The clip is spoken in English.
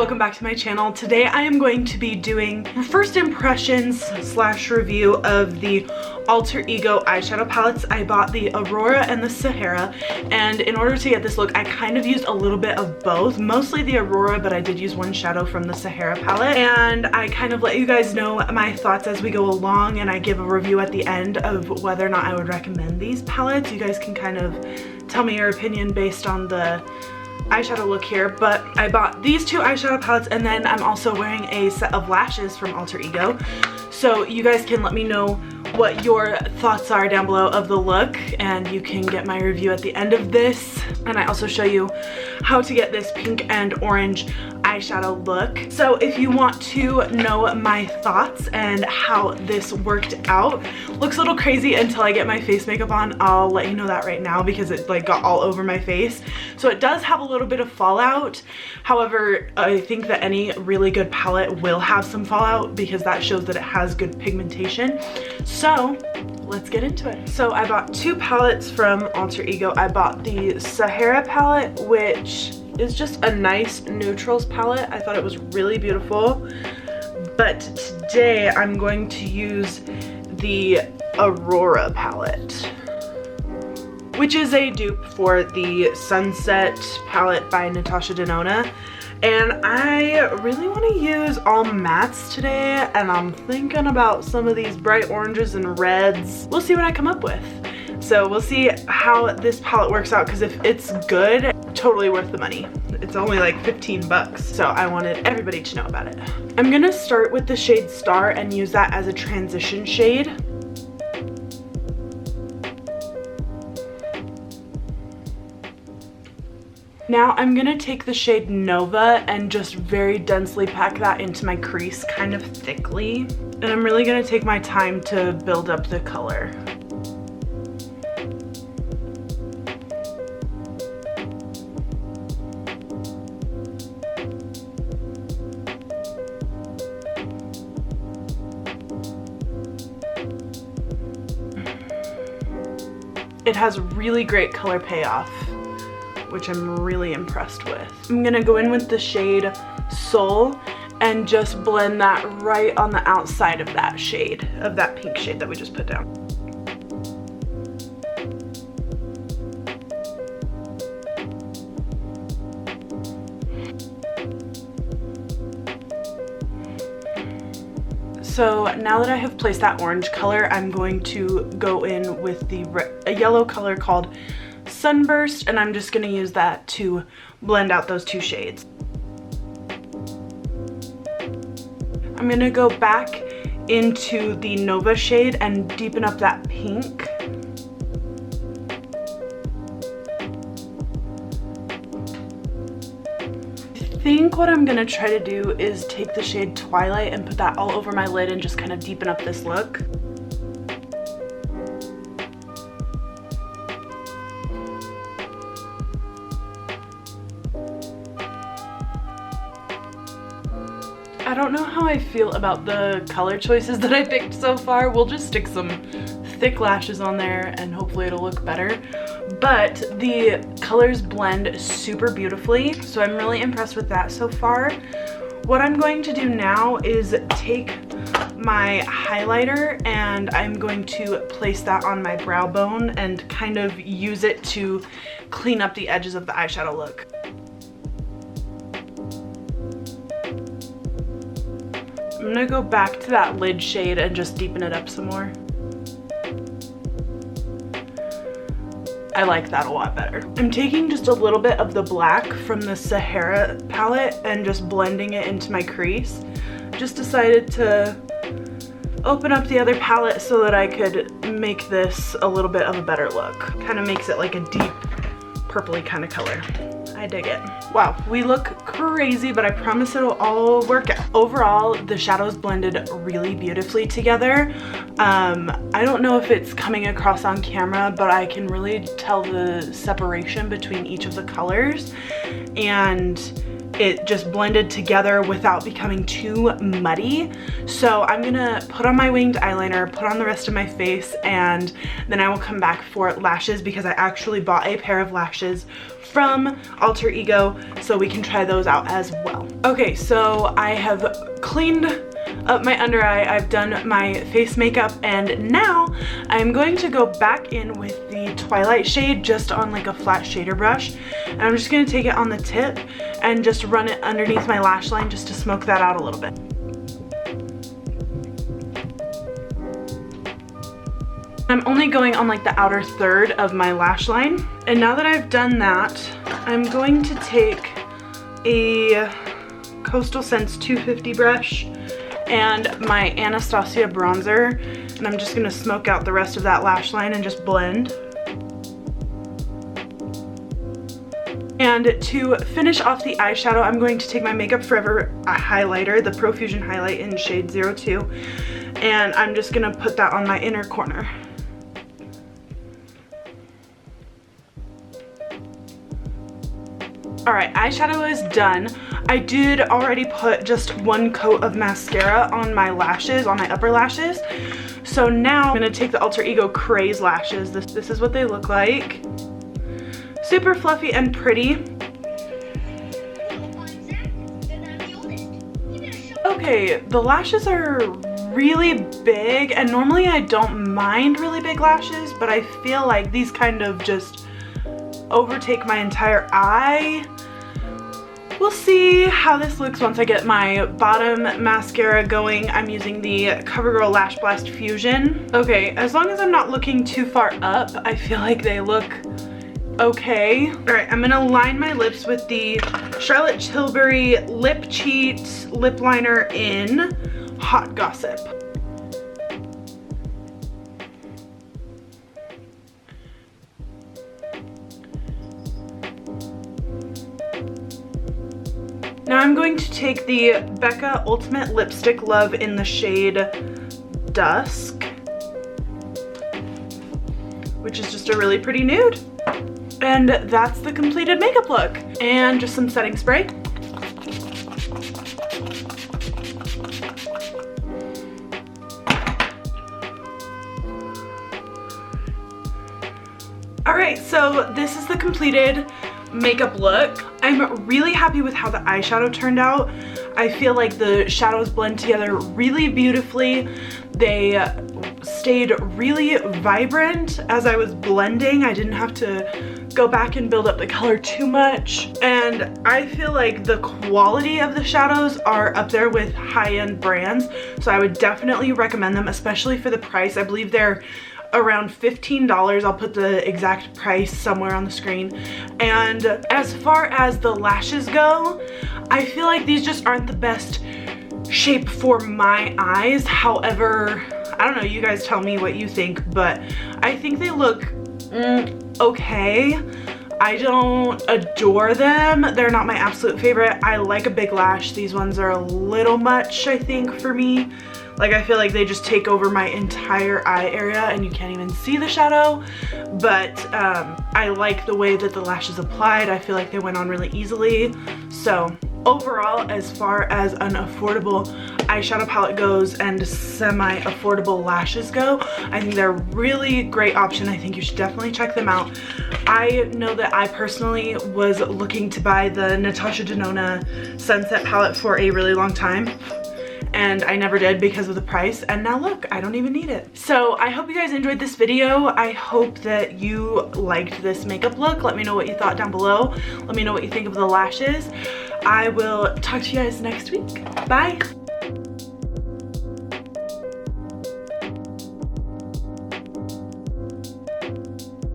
welcome back to my channel. Today I am going to be doing first impressions / review of the Alter Ego eyeshadow palettes. I bought the Aurora and the Sahara, and in order to get this look I kind of used a little bit of both, mostly the Aurora, but I did use one shadow from the Sahara palette, and I kind of let you guys know my thoughts as we go along, and I give a review at the end of whether or not I would recommend these palettes. You guys can kind of tell me your opinion based on the eyeshadow look here. But I bought these two eyeshadow palettes, and then I'm also wearing a set of lashes from Alter Ego, so you guys can let me know what your thoughts are down below of the look, and you can get my review at the end of this. And I also show you how to get this pink and orange eyeshadow look. So if you want to know my thoughts and how this worked out, looks a little crazy until I get my face makeup on. I'll let you know that right now because it like got all over my face. So it does have a little bit of fallout. However, I think that any really good palette will have some fallout because that shows that it has good pigmentation. So let's get into it. So I bought two palettes from Alter Ego. I bought the Sahara palette, which is just a nice neutrals palette. I thought it was really beautiful. But today I'm going to use the Aurora palette, which is a dupe for the Sunset palette by Natasha Denona. And I really want to use all mattes today, and I'm thinking about some of these bright oranges and reds. We'll see what I come up with. So we'll see how this palette works out, because if it's good, totally worth the money. It's only like 15 bucks, so I wanted everybody to know about it. I'm gonna start with the shade Star and use that as a transition shade. Now I'm gonna take the shade Nova and just very densely pack that into my crease, kind of thickly. And I'm really gonna take my time to build up the color. It has really great color payoff, which I'm really impressed with. I'm gonna go in with the shade Soul and just blend that right on the outside of that shade, of that pink shade that we just put down. So now that I have placed that orange color, I'm going to go in with a yellow color called Sunburst, and I'm just going to use that to blend out those two shades. I'm going to go back into the Nova shade and deepen up that pink. I think what I'm going to try to do is take the shade Twilight and put that all over my lid and just kind of deepen up this look. I don't know how I feel about the color choices that I picked so far. We'll just stick some thick lashes on there and hopefully it'll look better. But the colors blend super beautifully, so I'm really impressed with that so far. What I'm going to do now is take my highlighter and I'm going to place that on my brow bone and kind of use it to clean up the edges of the eyeshadow look. I'm gonna go back to that lid shade and just deepen it up some more. I like that a lot better. I'm taking just a little bit of the black from the Sahara palette and just blending it into my crease. Just decided to open up the other palette so that I could make this a little bit of a better look. Kind of makes it like a deep purpley kind of color. I dig it. Wow, we look crazy, but I promise it'll all work out. Overall, the shadows blended really beautifully together. I don't know if it's coming across on camera, but I can really tell the separation between each of the colors, and it just blended together without becoming too muddy. So I'm gonna put on my winged eyeliner, put on the rest of my face, and then I will come back for lashes because I actually bought a pair of lashes from Alter Ego, so we can try those out as well. Okay, so I have cleaned up my under eye, I've done my face makeup, and now I'm going to go back in with the Twilight shade just on like a flat shader brush, and I'm just going to take it on the tip and just run it underneath my lash line just to smoke that out a little bit. I'm only going on like the outer third of my lash line, and now that I've done that, I'm going to take a Coastal Scents 250 brush and my Anastasia bronzer, and I'm just gonna smoke out the rest of that lash line and just blend. And to finish off the eyeshadow, I'm going to take my Makeup Forever highlighter, the Profusion highlight in shade 02, and I'm just gonna put that on my inner corner. Alright, eyeshadow is done. I did already put just one coat of mascara on my lashes, on my upper lashes. So now I'm going to take the Alter Ego Craze lashes. This is what they look like. Super fluffy and pretty. Okay, the lashes are really big, and normally I don't mind really big lashes, but I feel like these kind of just overtake my entire eye. We'll see how this looks once I get my bottom mascara going. I'm using the CoverGirl Lash Blast Fusion. Okay, as long as I'm not looking too far up, I feel like they look okay. All right, I'm gonna line my lips with the Charlotte Tilbury Lip Cheat lip liner in Hot Gossip. Now I'm going to take the Becca Ultimate Lipstick Love in the shade Dusk, which is just a really pretty nude. And that's the completed makeup look. And just some setting spray. Alright, so this is the completed makeup look. I'm really happy with how the eyeshadow turned out. I feel like the shadows blend together really beautifully. They stayed really vibrant as I was blending. I didn't have to go back and build up the color too much. And I feel like the quality of the shadows are up there with high-end brands. So I would definitely recommend them, especially for the price. I believe they're around $15. I'll put the exact price somewhere on the screen. And as far as the lashes go, I feel like these just aren't the best shape for my eyes. However, I don't know, you guys tell me what you think, but I think they look okay. I don't adore them. They're not my absolute favorite. I like a big lash. These ones are a little much, I think, for me. Like, I feel like they just take over my entire eye area and you can't even see the shadow. But I like the way that the lashes applied. I feel like they went on really easily. So overall, as far as an affordable eyeshadow palette goes and semi-affordable lashes go, I think they're a really great option. I think you should definitely check them out. I know that I personally was looking to buy the Natasha Denona Sunset palette for a really long time, and I never did because of the price, and now look, I don't even need it. So I hope you guys enjoyed this video. I hope that you liked this makeup look. Let me know what you thought down below. Let me know what you think of the lashes. I will talk to you guys next week. Bye.